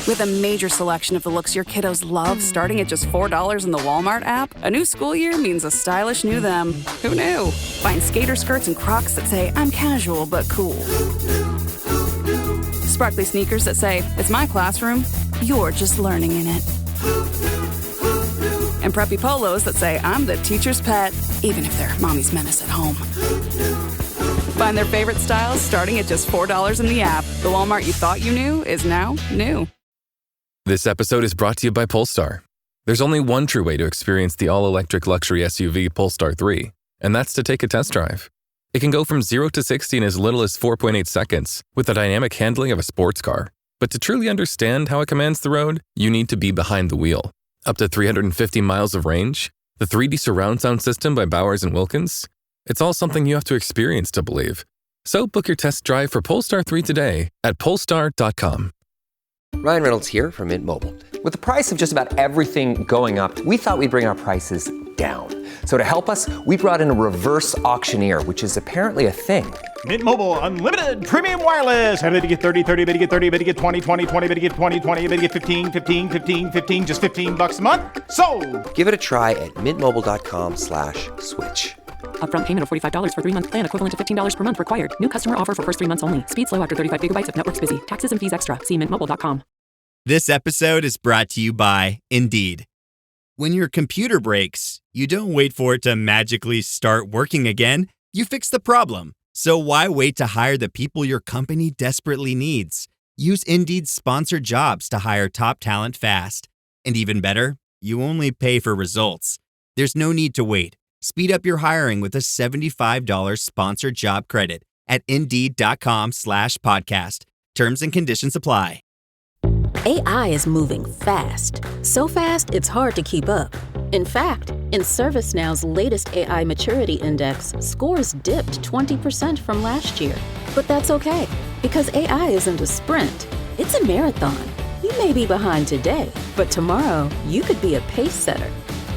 With a major selection of the looks your kiddos love starting at just $4 in the Walmart app, a new school year means a stylish new them. Who knew? Find skater skirts and Crocs that say, I'm casual but cool. Sparkly sneakers that say, it's my classroom, you're just learning in it. And preppy polos that say, I'm the teacher's pet, even if they're mommy's menace at home. Find their favorite styles starting at just $4 in the app. The Walmart you thought you knew is now new. This episode is brought to you by Polestar. There's only one true way to experience the all-electric luxury SUV Polestar 3, and that's to take a test drive. It can go from 0 to 60 in as little as 4.8 seconds with the dynamic handling of a sports car. But to truly understand how it commands the road, you need to be behind the wheel. Up to 350 miles of range, the 3D surround sound system by Bowers & Wilkins. It's all something you have to experience to believe. So book your test drive for Polestar 3 today at polestar.com. Ryan Reynolds here from Mint Mobile. With the price of just about everything going up, we thought we'd bring our prices down. So to help us, we brought in a reverse auctioneer, which is apparently a thing. Mint Mobile Unlimited Premium Wireless. How to get 30, 30, bit to get 30, bit to get 20, 20, 20, bit to get 20, 20, bit to get 15, 15, 15, 15, just $15 a month? Sold! Give it a try at mintmobile.com/switch. Upfront payment of $45 for 3-month plan, equivalent to $15 per month required. New customer offer for first 3 months only. Speed slow after 35 gigabytes if network's busy. Taxes and fees extra. See mintmobile.com. This episode is brought to you by Indeed. When your computer breaks, you don't wait for it to magically start working again. You fix the problem. So why wait to hire the people your company desperately needs? Use Indeed's sponsored jobs to hire top talent fast. And even better, you only pay for results. There's no need to wait. Speed up your hiring with a $75 sponsored job credit at Indeed.com/podcast. Terms and conditions apply. AI is moving fast. So fast, it's hard to keep up. In fact, in ServiceNow's latest AI Maturity Index, scores dipped 20% from last year. But that's okay, because AI isn't a sprint. It's a marathon. You may be behind today, but tomorrow you could be a pace setter.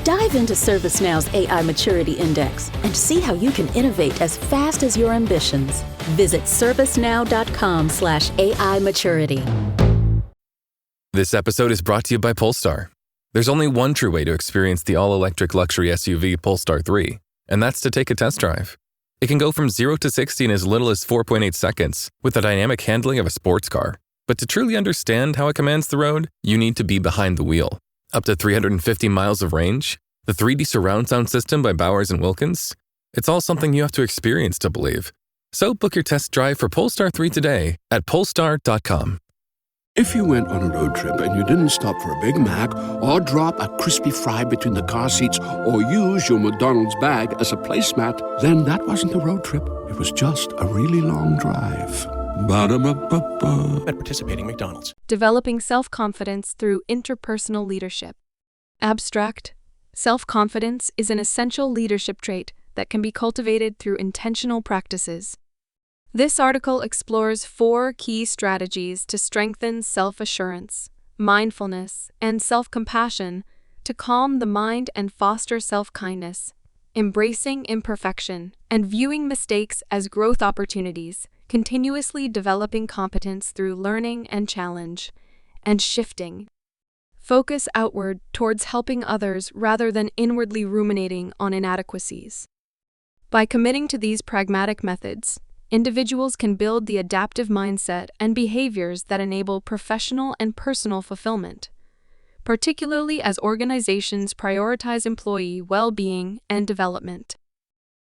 Dive into ServiceNow's AI Maturity Index and see how you can innovate as fast as your ambitions. Visit servicenow.com/AI maturity. This episode is brought to you by Polestar. There's only one true way to experience the all-electric luxury SUV Polestar 3, and that's to take a test drive. It can go from 0 to 60 in as little as 4.8 seconds with the dynamic handling of a sports car. But to truly understand how it commands the road, you need to be behind the wheel. Up to 350 miles of range, the 3D surround sound system by Bowers & Wilkins. It's all something you have to experience to believe. So book your test drive for Polestar 3 today at polestar.com. If you went on a road trip and you didn't stop for a Big Mac or drop a crispy fry between the car seats or use your McDonald's bag as a placemat, then that wasn't a road trip. It was just a really long drive. Ba-da-ba-ba-ba. At participating McDonald's. Developing self-confidence through interpersonal leadership. Abstract. Self-confidence is an essential leadership trait that can be cultivated through intentional practices. This article explores 4 key strategies to strengthen self-assurance, mindfulness, and self-compassion to calm the mind and foster self-kindness, embracing imperfection and viewing mistakes as growth opportunities, continuously developing competence through learning and challenge, and shifting. Focus outward towards helping others rather than inwardly ruminating on inadequacies. By committing to these pragmatic methods, individuals can build the adaptive mindset and behaviors that enable professional and personal fulfillment, particularly as organizations prioritize employee well-being and development.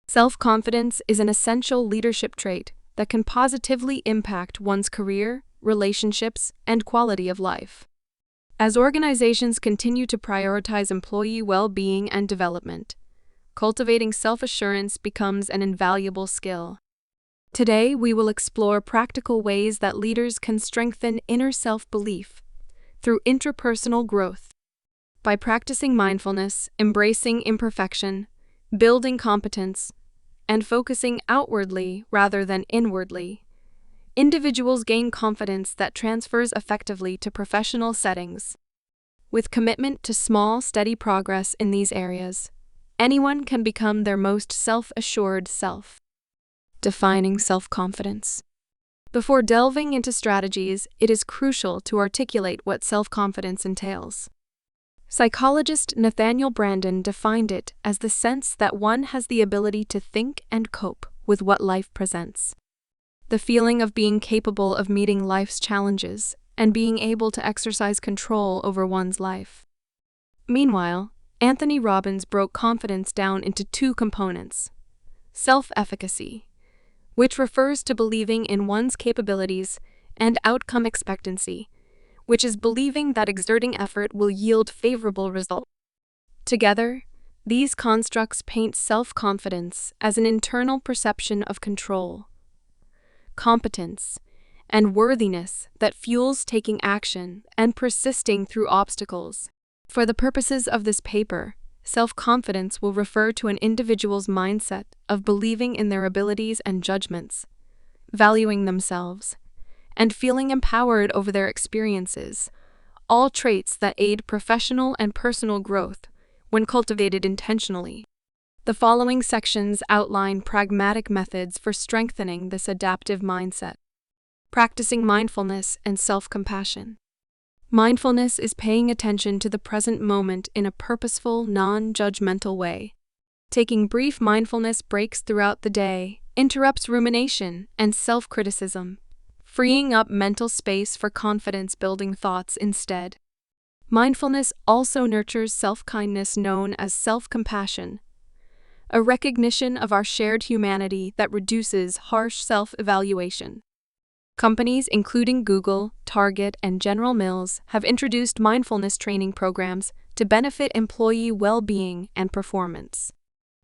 Self-confidence is an essential leadership trait that can positively impact one's career, relationships, and quality of life. As organizations continue to prioritize employee well-being and development, cultivating self-assurance becomes an invaluable skill. Today, we will explore practical ways that leaders can strengthen inner self-belief through intrapersonal growth. By practicing mindfulness, embracing imperfection, building competence, and focusing outwardly rather than inwardly, individuals gain confidence that transfers effectively to professional settings. With commitment to small, steady progress in these areas, anyone can become their most self-assured self. Defining self-confidence. Before delving into strategies, it is crucial to articulate what self-confidence entails. Psychologist Nathaniel Branden defined it as the sense that one has the ability to think and cope with what life presents. The feeling of being capable of meeting life's challenges and being able to exercise control over one's life. Meanwhile, Anthony Robbins broke confidence down into two components: self-efficacy, which refers to believing in one's capabilities, and outcome expectancy, which is believing that exerting effort will yield favorable results. Together, these constructs paint self-confidence as an internal perception of control, competence, and worthiness that fuels taking action and persisting through obstacles. For the purposes of this paper, self-confidence will refer to an individual's mindset of believing in their abilities and judgments, valuing themselves, and feeling empowered over their experiences, all traits that aid professional and personal growth when cultivated intentionally. The following sections outline pragmatic methods for strengthening this adaptive mindset. Practicing mindfulness and self-compassion. Mindfulness is paying attention to the present moment in a purposeful, non-judgmental way. Taking brief mindfulness breaks throughout the day interrupts rumination and self-criticism, freeing up mental space for confidence-building thoughts instead. Mindfulness also nurtures self-kindness known as self-compassion, a recognition of our shared humanity that reduces harsh self-evaluation. Companies including Google, Target, and General Mills have introduced mindfulness training programs to benefit employee well-being and performance.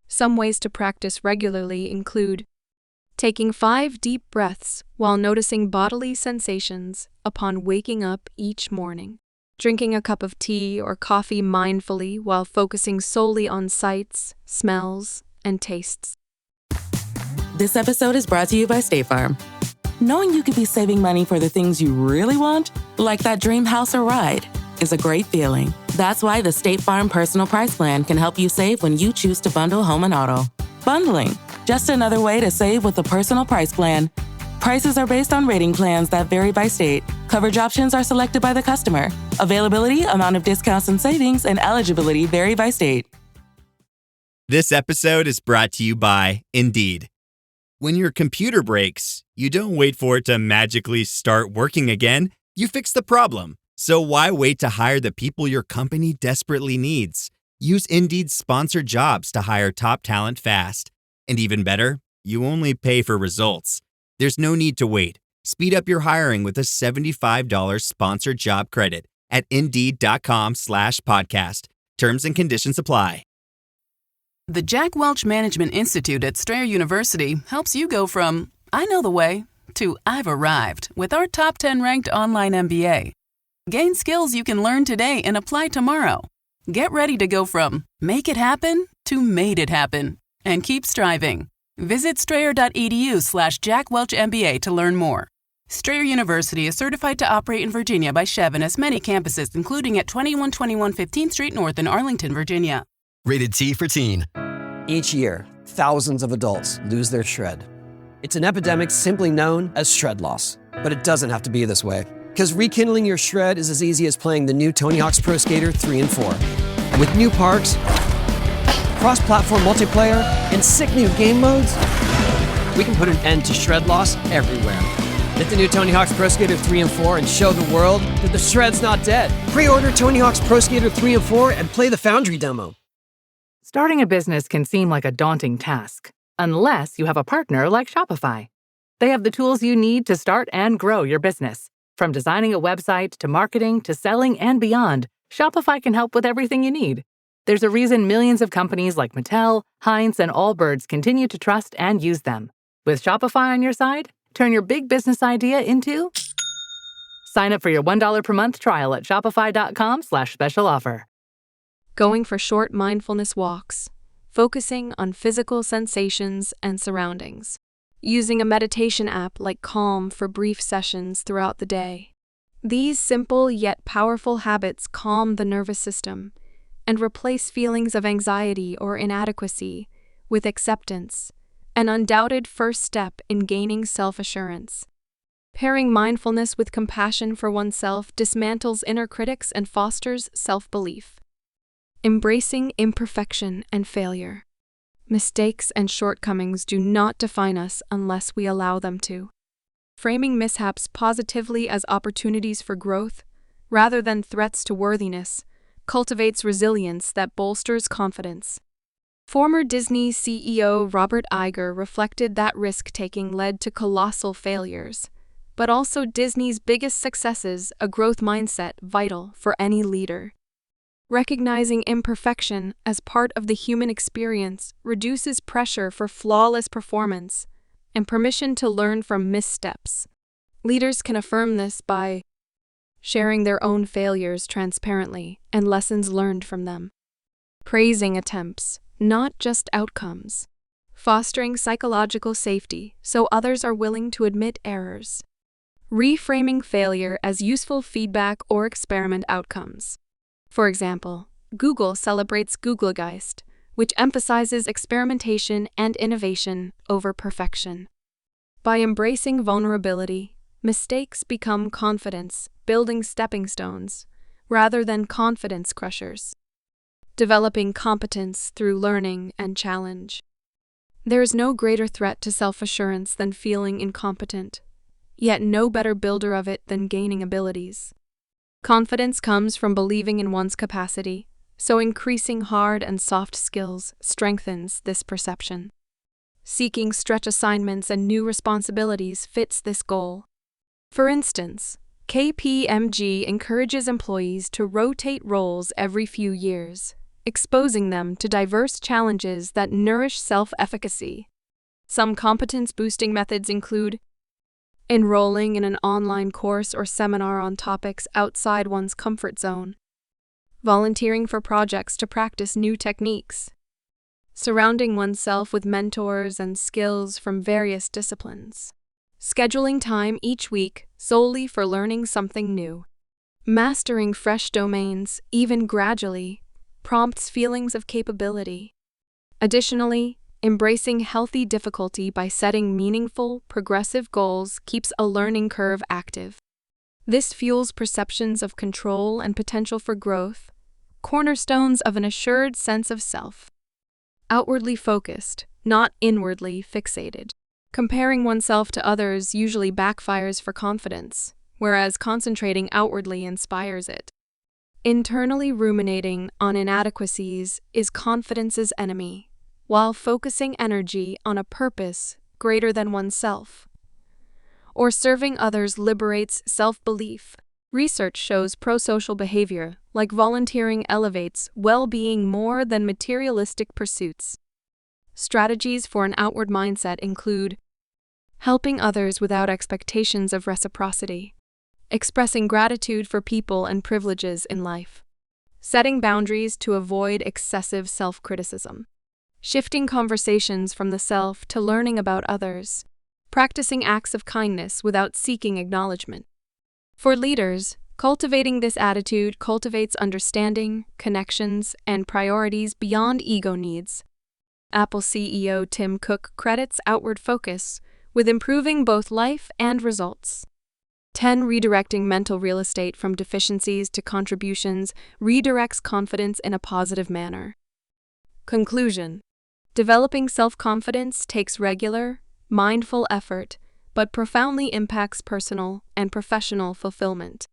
Some ways to practice regularly include taking 5 deep breaths while noticing bodily sensations upon waking up each morning, drinking a cup of tea or coffee mindfully while focusing solely on sights, smells, and tastes. This episode is brought to you by State Farm. Knowing you could be saving money for the things you really want, like that dream house or ride, is a great feeling. That's why the State Farm Personal Price Plan can help you save when you choose to bundle home and auto. Bundling, just another way to save with the Personal Price Plan. Prices are based on rating plans that vary by state. Coverage options are selected by the customer. Availability, amount of discounts and savings, and eligibility vary by state. This episode is brought to you by Indeed. When your computer breaks, you don't wait for it to magically start working again. You fix the problem. So why wait to hire the people your company desperately needs? Use Indeed's sponsored jobs to hire top talent fast. And even better, you only pay for results. There's no need to wait. Speed up your hiring with a $75 sponsored job credit at Indeed.com/podcast. Terms and conditions apply. The Jack Welch Management Institute at Strayer University helps you go from, I know the way, to I've arrived with our top 10 ranked online MBA. Gain skills you can learn today and apply tomorrow. Get ready to go from make it happen to made it happen and keep striving. Visit strayer.edu/Jack Welch MBA to learn more. Strayer University is certified to operate in Virginia by Chev and has many campuses, including at 2121 15th Street North in Arlington, Virginia. Rated T for Teen. Each year, thousands of adults lose their shred. It's an epidemic simply known as shred loss. But it doesn't have to be this way. Because rekindling your shred is as easy as playing the new Tony Hawk's Pro Skater 3 and 4. With new parks, cross-platform multiplayer, and sick new game modes, we can put an end to shred loss everywhere. Get the new Tony Hawk's Pro Skater 3 and 4 and show the world that the shred's not dead. Pre-order Tony Hawk's Pro Skater 3 and 4 and play the Foundry demo. Starting a business can seem like a daunting task, unless you have a partner like Shopify. They have the tools you need to start and grow your business. From designing a website to marketing to selling and beyond, Shopify can help with everything you need. There's a reason millions of companies like Mattel, Heinz, and Allbirds continue to trust and use them. With Shopify on your side, turn your big business idea into... Sign up for your $1 per month trial at shopify.com/special offer. Going for short mindfulness walks, focusing on physical sensations and surroundings. Using a meditation app like Calm for brief sessions throughout the day. These simple yet powerful habits calm the nervous system and replace feelings of anxiety or inadequacy with acceptance, an undoubted first step in gaining self-assurance. Pairing mindfulness with compassion for oneself dismantles inner critics and fosters self-belief. Embracing imperfection and failure. Mistakes and shortcomings do not define us unless we allow them to. Framing mishaps positively as opportunities for growth, rather than threats to worthiness, cultivates resilience that bolsters confidence. Former Disney CEO Robert Iger reflected that risk-taking led to colossal failures, but also Disney's biggest successes, a growth mindset vital for any leader. Recognizing imperfection as part of the human experience reduces pressure for flawless performance and permission to learn from missteps. Leaders can affirm this by sharing their own failures transparently and lessons learned from them. Praising attempts, not just outcomes. Fostering psychological safety so others are willing to admit errors. Reframing failure as useful feedback or experiment outcomes. For example, Google celebrates Googlegeist, which emphasizes experimentation and innovation over perfection. By embracing vulnerability, mistakes become confidence, building stepping stones, rather than confidence crushers. Developing competence through learning and challenge. There is no greater threat to self-assurance than feeling incompetent, yet no better builder of it than gaining abilities. Confidence comes from believing in one's capacity, so increasing hard and soft skills strengthens this perception. Seeking stretch assignments and new responsibilities fits this goal. For instance, KPMG encourages employees to rotate roles every few years, exposing them to diverse challenges that nourish self-efficacy. Some competence-boosting methods include enrolling in an online course or seminar on topics outside one's comfort zone, volunteering for projects to practice new techniques, surrounding oneself with mentors and skills from various disciplines, scheduling time each week solely for learning something new, mastering fresh domains, even gradually, prompts feelings of capability. Additionally, embracing healthy difficulty by setting meaningful, progressive goals keeps a learning curve active. This fuels perceptions of control and potential for growth, cornerstones of an assured sense of self. Outwardly focused, not inwardly fixated. Comparing oneself to others usually backfires for confidence, whereas concentrating outwardly inspires it. Internally ruminating on inadequacies is confidence's enemy, while focusing energy on a purpose greater than oneself. Or serving others liberates self-belief. Research shows pro-social behavior, like volunteering, elevates well-being more than materialistic pursuits. Strategies for an outward mindset include helping others without expectations of reciprocity, expressing gratitude for people and privileges in life, setting boundaries to avoid excessive self-criticism, shifting conversations from the self to learning about others, practicing acts of kindness without seeking acknowledgement. For leaders, cultivating this attitude cultivates understanding, connections, and priorities beyond ego needs. Apple CEO Tim Cook credits outward focus with improving both life and results. 10. Redirecting mental real estate from deficiencies to contributions redirects confidence in a positive manner. Conclusion: developing self-confidence takes regular, mindful effort, but profoundly impacts personal and professional fulfillment.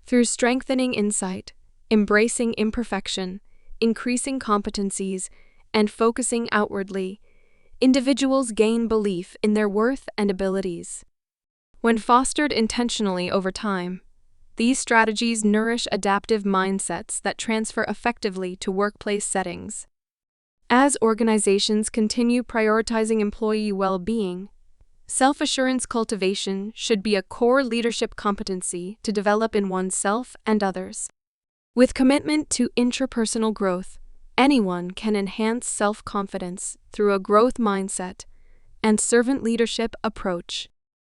Through strengthening insight, embracing imperfection, increasing competencies, and focusing outwardly, individuals gain belief in their worth and abilities. When fostered intentionally over time, these strategies nourish adaptive mindsets that transfer effectively to workplace settings. As organizations continue prioritizing employee well-being, self-assurance cultivation should be a core leadership competency to develop in oneself and others. With commitment to intrapersonal growth, anyone can enhance self-confidence through a growth mindset and servant leadership approach.